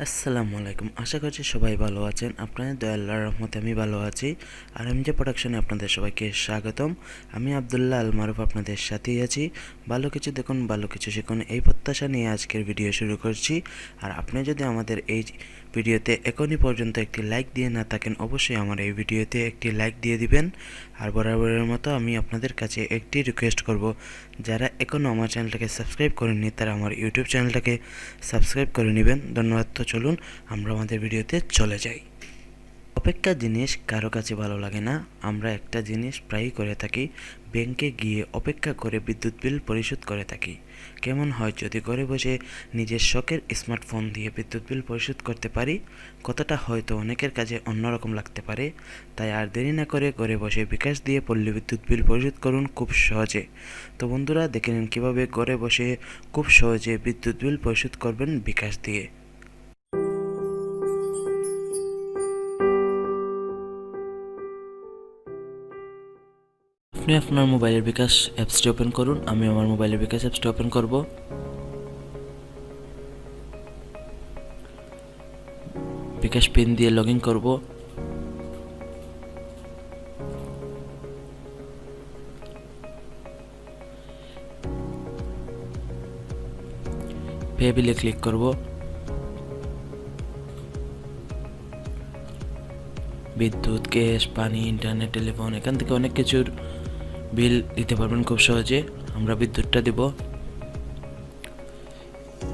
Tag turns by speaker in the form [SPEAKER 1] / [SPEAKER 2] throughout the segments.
[SPEAKER 1] আসসালামু আলাইকুম। আশা করছি সবাই ভালো আছেন। আপনাদের দয়া আল্লাহর রহমতে আমি ভালো আছি। RMJ প্রোডাকশনে আপনাদের সবাইকে স্বাগতম। আমি আব্দুল্লাহ আল মারুফ আপনাদের সাথেই আছি। ভালো কিছু দেখুন, ভালো কিছু শিখুন, এই প্রত্যাশা নিয়ে আজকের ভিডিও শুরু করছি। আর আপনি যদি আমাদের এই ভিডিওতে এখনই পর্যন্ত একটি লাইক দিয়ে না থাকেন, অবশ্যই আমার এই ভিডিওতে একটি লাইক দিয়ে দিবেন। আর বরাবরের মতো আমি আপনাদের কাছে একটি রিকোয়েস্ট করব, যারা এখনও আমার চ্যানেলটাকে সাবস্ক্রাইব করেননি তারা আমার ইউটিউব চ্যানেলটাকে সাবস্ক্রাইব করে নেবেন। ধন্যবাদ। তো চলুন আমরা আমাদের ভিডিওতে চলে যাই। অপেক্ষা জিনিস কারো কাছে ভালো লাগে না। আমরা একটা জিনিস প্রায়ই করে থাকি, ব্যাংকে গিয়ে অপেক্ষা করে বিদ্যুৎ বিল পরিশোধ করে থাকি। কেমন হয় যদি ঘরে বসে নিজের শখের স্মার্টফোন দিয়ে বিদ্যুৎ বিল পরিশোধ করতে পারি? কথাটা হয়তো অনেকের কাছে অন্যরকম লাগতে পারে, তাই আর দেরি না করে ঘরে বসে বিকাশ দিয়ে পল্লী বিদ্যুৎ বিল পরিশোধ করুন খুব সহজে। তো বন্ধুরা, দেখে নিন কীভাবে ঘরে বসে খুব সহজে বিদ্যুৎ বিল পরিশোধ করবেন বিকাশ দিয়ে। আপনি আপনার মোবাইলের বিকাশ অ্যাপসটি ওপেন করুন। আমি আমার মোবাইলের বিকাশ অ্যাপসটি ওপেন করব। বিকাশ পিন দিয়ে লগ ইন করব। পে বিলে ক্লিক করব। বিদ্যুৎ, গ্যাস, পানি, ইন্টারনেট, টেলিফোন, এখান থেকে অনেক কিছুর বিল দিতে পারবেন খুব সহজে। আমরা বিদ্যুৎটা দিব।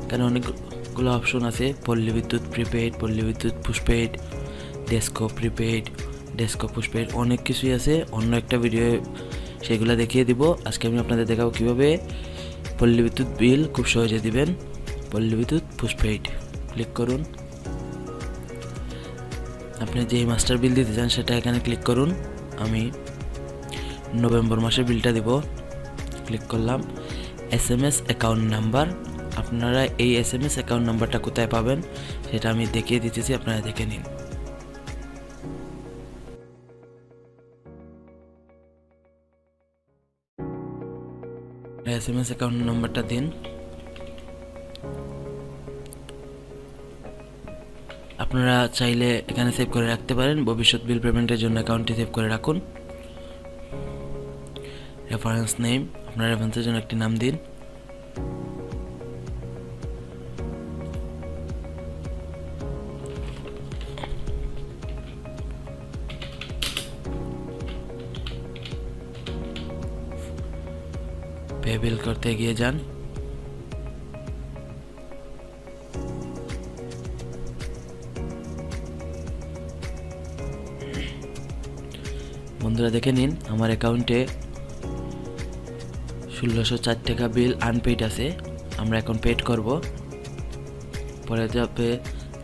[SPEAKER 1] এখানে অনেকগুলো অপশন আছে, পল্লী বিদ্যুৎ প্রিপেইড, পল্লী বিদ্যুৎ postpaid, DESCO prepaid, DESCO postpaid, অনেক কিছুই আছে। অন্য একটা ভিডিও সেগুলো দেখিয়ে দিব। আজকে আমি আপনাদের দেখাবো কীভাবে পল্লী বিদ্যুৎ বিল খুব সহজে দিবেন। পল্লী বিদ্যুৎ পোস্টপেইড ক্লিক করুন। আপনি যেই মাস্টার বিল দিতে চান সেটা এখানে ক্লিক করুন। আমি নভেম্বর মাসের বিলটা দিব। ক্লিক করলাম। SMS অ্যাকাউন্ট নাম্বার, আপনারা এই SMS অ্যাকাউন্ট নাম্বারটা কোথায় পাবেন সেটা আমি দেখিয়ে দিতেছি, আপনারা দেখে নিন। SMS অ্যাকাউন্ট নাম্বারটা দিন। আপনারা চাইলে এখানে সেভ করে রাখতে পারেন। ভবিষ্যৎ বিল পেমেন্টের জন্য অ্যাকাউন্টটি সেভ করে রাখুন। রেফারেন্স নেম, আপনার রেফারেন্সের জন্য একটি নাম দিন। পে বিল করতে এগিয়ে যান। বন্ধুরা দেখে নিন, আমার অ্যাকাউন্টে 1604 টাকা বিল আনপেইড আছে। আমরা এখন পেড করব। পরে যাবে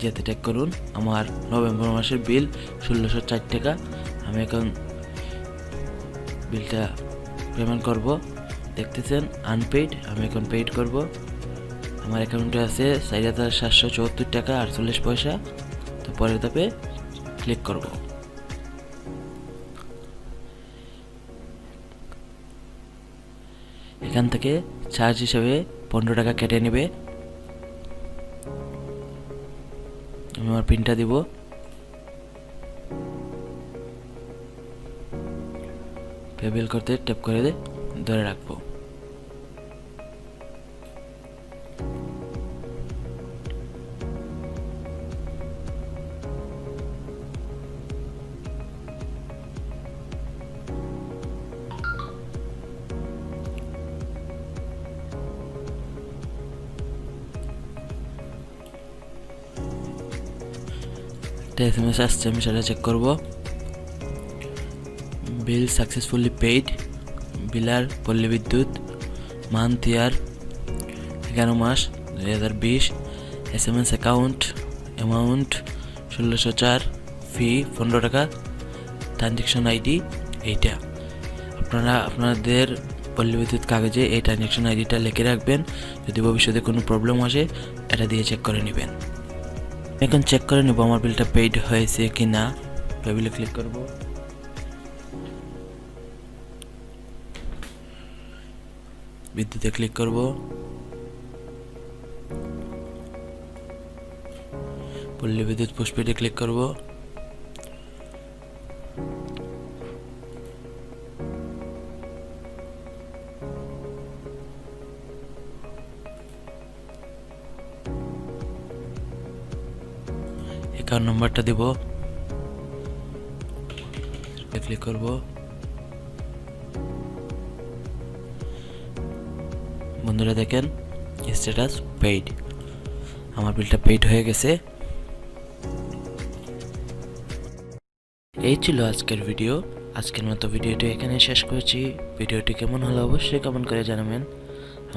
[SPEAKER 1] যেতে টেক করুন। আমার নভেম্বর মাসের বিল 1604 টাকা। আমি এখন বিলটা পেমেন্ট করব। দেখতেছেন আনপেইড, আমি এখন পেইড করব। আমার অ্যাকাউন্টে আছে 4774 টাকা 48 পয়সা। তো পরের ধাপে ক্লিক করব। এখান থেকে চার্জ হিসেবে 15 টাকা কেটে নেবে। আমি আমার পিনটা দিব। পে বিল করতে ট্যাপ করে ধরে রাখবো। SMS আসছে, আমি সেটা চেক করব। বিল সাকসেসফুলি পেইড। বিলার পল্লী বিদ্যুৎ, মান্থ ইয়ার 11 মাস 2020। SMS অ্যাকাউন্ট অ্যামাউন্ট 1604, ফি 15 টাকা, ট্রানজ্যাকশন আইডি এইটা। আপনারা আপনাদের পল্লী বিদ্যুৎ কাগজে এই ট্রানজ্যাকশন আইডিটা লিখে রাখবেন। যদি ভবিষ্যতে কোনো প্রবলেম আসে এটা দিয়ে চেক করে নেবেন। এখন চেক করে নেব আমার বিলটা পেইড হয়েছে কি না। পে বিলে ক্লিক করব। বিদ্যুতে ক্লিক করব। পল্লী বিদ্যুৎ পোস্টপেডে ক্লিক করব। অ্যাকাউন্ট নাম্বারটা দেব, ক্লিক করব। বন্ধুরা দেখেন স্ট্যাটাস পেইড, আমার বিলটা পেইড হয়ে গেছে। এই ছিল আজকের ভিডিও। আজকের মতো ভিডিওটি এখানে শেষ করছি। ভিডিওটি কেমন হলো অবশ্যই কমেন্ট করে জানাবেন।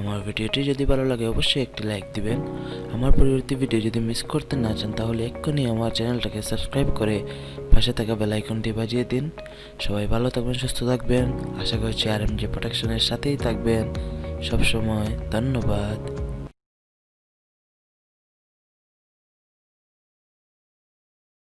[SPEAKER 1] আমার ভিডিওটি যদি ভালো লাগে অবশ্যই একটি লাইক দিবেন। আমার পরবর্তী ভিডিও যদি মিস করতে না চান তাহলে এক্ষুনি আমার চ্যানেলটাকে সাবস্ক্রাইব করে পাশে থাকা বেল আইকনটি বাজিয়ে দিন। সবাই ভালো থাকবেন, সুস্থ থাকবেন। আশা করছি RMJ প্রোডাকশনের সাথেই থাকবেন সব সময়। ধন্যবাদ।